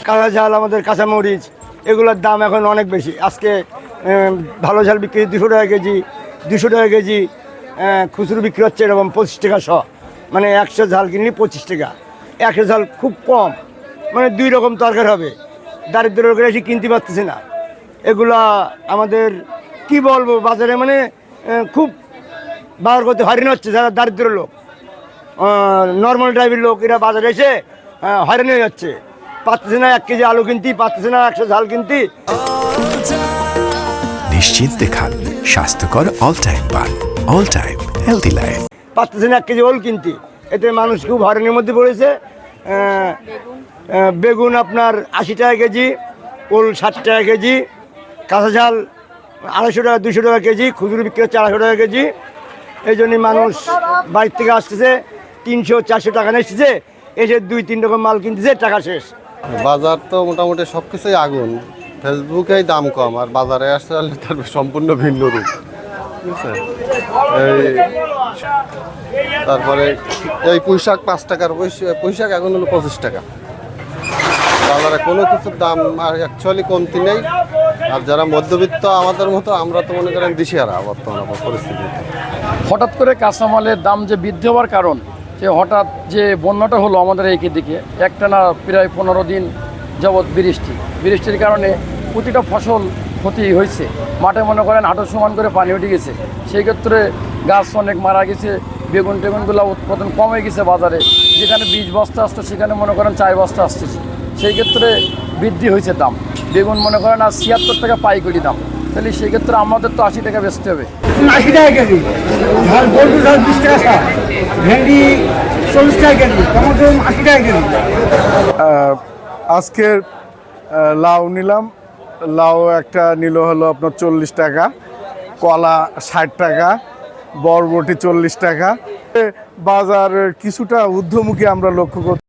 কাঁচা ঝাল, আমাদের কাঁচামরিচ, এগুলোর দাম এখন অনেক বেশি। আজকে ভালো ঝাল বিক্রি 200 টাকা কেজি, 200 টাকা কেজি। খুচরো বিক্রি হচ্ছে এরকম 25 টাকা শ। মানে 100 ঝাল কিনলে 25 টাকা। 100 ঝাল খুব কম, মানে 2 রকম তরকারি হবে। দারিদ্র লোকেরা এসে কিনতে পারতেছে না। এগুলা আমাদের কি বলবো, বাজারে মানে খুব বার করতে হয়রানি হচ্ছে। যারা দারিদ্র লোক, নর্মাল টাইপের লোক, এরা বাজারে এসে হয়রানি হয়ে যাচ্ছে। পারতেছে না 1 কেজি আলু কিনতে, পারতেছে না 100 ঝাল কিনতে। নিশ্চিন্তে খান স্বাস্থ্যকর অল টাইম পান, অল টাইম হেলদি লাইফ। পারতেছে না 1 কেজি ওল কিনতে। এতে মানুষ খুব হয়রানির মধ্যে পড়েছে। বেগুন আপনার 80 টাকা কেজি, ওল 60 টাকা কেজি, কাঁচা ঝাল 250 টাকা 200 টাকা কেজি, খুচরো বিক্রি হচ্ছে 250 টাকা কেজি। এই জন্যই মানুষ বাড়ির থেকে আসতেছে, 300-400 টাকা নিয়ে এসেছে, এসে 2-3 রকম মাল কিনতেছে, টাকা শেষ। বাজার তো মোটামুটি সব কিছুই আগুন। ফেসবুকেই দাম কম, আর বাজারে আসলে তার সম্পূর্ণ ভিন্ন রূপ। ঠিক আছে, তারপরে এই পুঁইশাক 5 টাকার, পুঁইশাক এখন হলো 25 টাকা। বাজারে কোনো কিছুর দাম আর অ্যাকচুয়ালি কমতি নেই। আর যারা মধ্যবিত্ত আমাদের মতো, আমরা তো মনে করেন দিশেহারা বর্তমান পরিস্থিতি। হঠাৎ করে কাঁচামালের দাম যে বৃদ্ধি হওয়ার কারণ, যে হঠাৎ যে বন্যাটা হলো আমাদের এই দিকে, একটানা প্রায় 15 দিন যাবৎ বৃষ্টির কারণে প্রতিটা ফসল ক্ষতি হয়েছে। মাঠে মনে করেন হাঁটু সমান করে পানি উঠে গেছে। সেই ক্ষেত্রে গাছ অনেক মারা গেছে। বেগুনগুলো উৎপাদন কমে গেছে বাজারে। যেখানে 20 বস্তা আসতো সেখানে মনে করেন 4 বস্তা আসতেছে। সেই ক্ষেত্রে বৃদ্ধি হয়েছে দাম। বেগুন মনে করেন আর 76 টাকা পাইকারি দাম। তাহলে সেই ক্ষেত্রে আমাদের তো 80 টাকা বেচতে হবে। 80 টাকা কেজি ঝাল, বলবো ঝাল 20 টাকা শ, ভেন্ডি 40 টাকা কেজি, টমেটো 80 টাকা কেজি। আজকের লাউ নিলাম। লাউ একটা নিল হলো আপনার 40 টাকা, কলা 60 টাকা, বরবটি 40 টাকা। বাজার কিছুটা ঊর্ধ্বমুখী আমরা লক্ষ্য করছি।